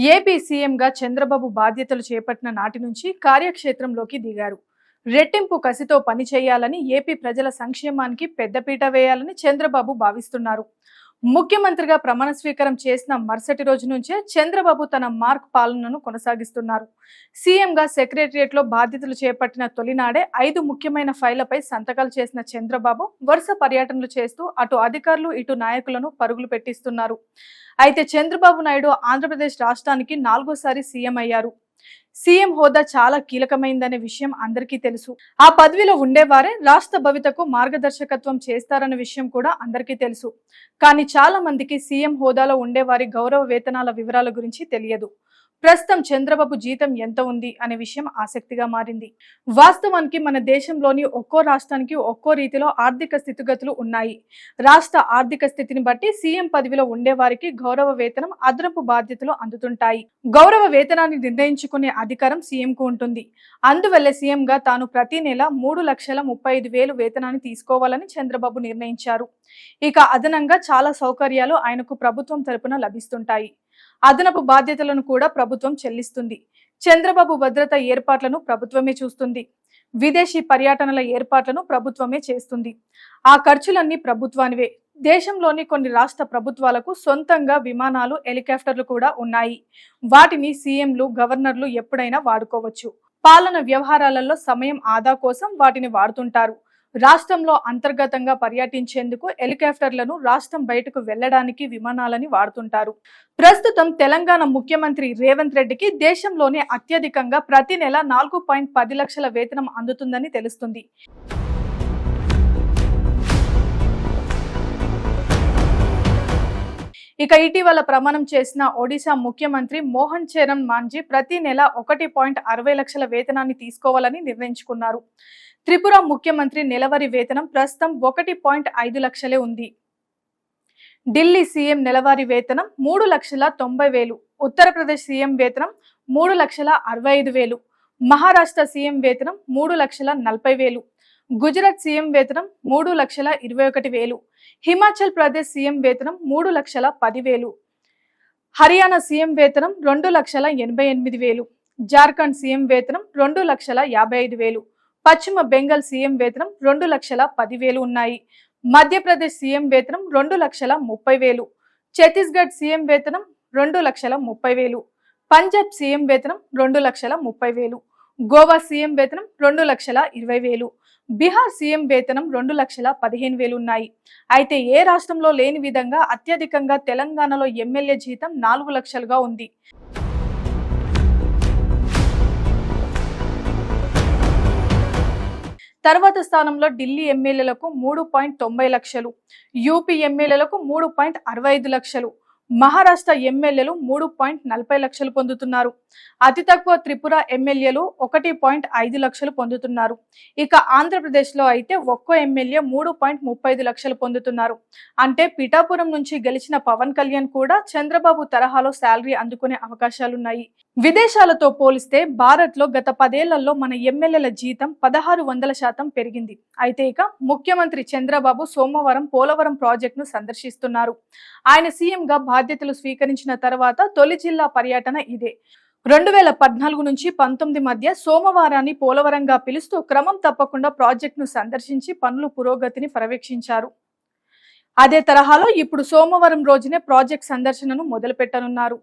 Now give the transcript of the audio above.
AP సీఎంగా చంద్రబాబు బాధ్యతలు చేపట్టిన నాటి నుంచి కార్యక్షేత్రంలోకి దిగారు. రెట్టింపు కసితో పనిచేయాలని, ఏపీ ప్రజల సంక్షేమానికి పెద్దపీట వేయాలని చంద్రబాబు భావిస్తున్నారు. ముఖ్యమంత్రిగా ప్రమాణ స్వీకారం చేసిన మరుసటి రోజు నుంచే చంద్రబాబు తన మార్క్ పాలనను కొనసాగిస్తున్నారు. సీఎంగా సెక్రటరియట్లో బాధ్యతలు చేపట్టిన తొలినాడే 5 ముఖ్యమైన ఫైళ్లపై సంతకాలు చేసిన చంద్రబాబు వరుస పర్యటనలు చేస్తూ అటు అధికారులు ఇటు నాయకులను పరుగులు పెట్టిస్తున్నారు. అయితే చంద్రబాబు నాయుడు ఆంధ్రప్రదేశ్ రాష్ట్రానికి 4వ సారి సీఎం అయ్యారు. సీఎం హోదా చాలా కీలకమైందనే విషయం అందరికీ తెలుసు. ఆ పదవిలో ఉండేవారే రాష్ట్ర భవితకు మార్గదర్శకత్వం చేస్తారన్న విషయం కూడా అందరికీ తెలుసు. కానీ చాలా మందికి సీఎం హోదాలో ఉండేవారి గౌరవ వేతనాల వివరాల గురించి తెలియదు. ప్రస్తుతం చంద్రబాబు జీతం ఎంత ఉంది అనే విషయం ఆసక్తిగా మారింది. వాస్తవానికి మన దేశంలోని ఒక్కో రాష్ట్రానికి ఒక్కో రీతిలో ఆర్థిక స్థితిగతులు ఉన్నాయి. రాష్ట్ర ఆర్థిక స్థితిని బట్టి సీఎం పదవిలో ఉండేవారికి గౌరవ వేతనం, అదనపు బాధ్యతలు అందుతుంటాయి. గౌరవ వేతనాన్ని నిర్ణయించుకునే అధికారం సీఎంకు ఉంటుంది. అందువల్లే సీఎంగా తాను ప్రతి నెల 3,35,000 వేతనాన్ని తీసుకోవాలని చంద్రబాబు నిర్ణయించారు. ఇక అదనంగా చాలా సౌకర్యాలు ఆయనకు ప్రభుత్వం తరపున లభిస్తుంటాయి. అదనపు బాధ్యతలను కూడా ప్రభుత్వం చెల్లిస్తుంది. చంద్రబాబు భద్రత ఏర్పాట్లను ప్రభుత్వమే చూస్తుంది. విదేశీ పర్యటనల ఏర్పాట్లను ప్రభుత్వమే చేస్తుంది. ఆ ఖర్చులన్నీ ప్రభుత్వానివే. దేశంలోని కొన్ని రాష్ట్ర ప్రభుత్వాలకు సొంతంగా విమానాలు, హెలికాప్టర్లు కూడా ఉన్నాయి. వాటిని సీఎంలు, గవర్నర్లు ఎప్పుడైనా వాడుకోవచ్చు. పాలన వ్యవహారాలలో సమయం ఆదా కోసం వాటిని వాడుతుంటారు. రాష్ట్రంలో అంతర్గతంగా పర్యటించేందుకు హెలికాప్టర్లను, రాష్ట్రం బయటకు వెళ్లడానికి విమానాలని వాడుతుంటారు. ప్రస్తుతం తెలంగాణ ముఖ్యమంత్రి రేవంత్ రెడ్డికి దేశంలోనే అత్యధికంగా ప్రతి నెల 4.10 లక్షల వేతనం అందుతుందని తెలుస్తుంది. ఇక ఇటీవల ప్రమాణం చేసిన ఒడిశా ముఖ్యమంత్రి మోహన్ చరణ్ మాంఝీ ప్రతి నెల 1.60 లక్షల వేతనాన్ని తీసుకోవాలని నిర్ణయించుకున్నారు. త్రిపుర ముఖ్యమంత్రి నెలవారీ వేతనం ప్రస్తుతం 1.5 లక్షలే ఉంది. ఢిల్లీ సీఎం నెలవారీ వేతనం 3,90,000. ఉత్తరప్రదేశ్ సీఎం వేతనం 3,65,000. మహారాష్ట్ర సీఎం వేతనం 3,40,000. గుజరాత్ సీఎం వేతనం 3,21,000. హిమాచల్ ప్రదేశ్ సీఎం వేతనం 3,10,000. హర్యానా సీఎం వేతనం 2,88,000. జార్ఖండ్ సీఎం వేతనం 2,55,000. పశ్చిమ బెంగాల్ సీఎం వేతనం 2,10,000 ఉన్నాయి. మధ్యప్రదేశ్ సీఎం వేతనం 2,30,000. ఛత్తీస్గఢ్ సీఎం వేతనం 2,30,000. పంజాబ్ సీఎం వేతనం 2,30,000. గోవా సీఎం వేతనం 2,20,000. బీహార్ సీఎం వేతనం 2,15,000 ఉన్నాయి. అయితే ఏ రాష్ట్రంలో లేని విధంగా అత్యధికంగా తెలంగాణలో ఎమ్మెల్యే జీతం 4 లక్షలుగా ఉంది. తర్వాత స్థానంలో ఢిల్లీ ఎమ్మెల్యేలకు 3.90 లక్షలు, యూపీ ఎమ్మెల్యేలకు 3.65 లక్షలు, మహారాష్ట్ర ఎమ్మెల్యేలు 3.40 లక్షలు పొందుతున్నారు. అతి తక్కువ త్రిపుర ఎమ్మెల్యేలు 1.5 లక్షలు పొందుతున్నారు. ఇక ఆంధ్రప్రదేశ్లో అయితే ఒక్కో ఎమ్మెల్యే 3.35 లక్షలు పొందుతున్నారు. అంటే పిఠాపురం నుంచి గెలిచిన పవన్ కళ్యాణ్ కూడా చంద్రబాబు తరహాలో శాలరీ అందుకునే అవకాశాలున్నాయి. విదేశాలతో పోలిస్తే భారత్లో గత 10 ఏళ్లలో మన ఎమ్మెల్యేల జీతం 1600% పెరిగింది. అయితే ఇక ముఖ్యమంత్రి చంద్రబాబు సోమవారం పోలవరం ప్రాజెక్టును సందర్శిస్తున్నారు. ఆయన సీఎంగా బాధ్యతలు స్వీకరించిన తర్వాత తొలి జిల్లా పర్యటన ఇదే. 2014 నుంచి 19 మధ్య సోమవారాన్ని పోలవరంగా పిలుస్తూ క్రమం తప్పకుండా ప్రాజెక్టును సందర్శించి పనుల పురోగతిని పర్యవేక్షించారు. అదే తరహాలో ఇప్పుడు సోమవారం రోజునే ప్రాజెక్ట్ సందర్శనను మొదలుపెట్టనున్నారు.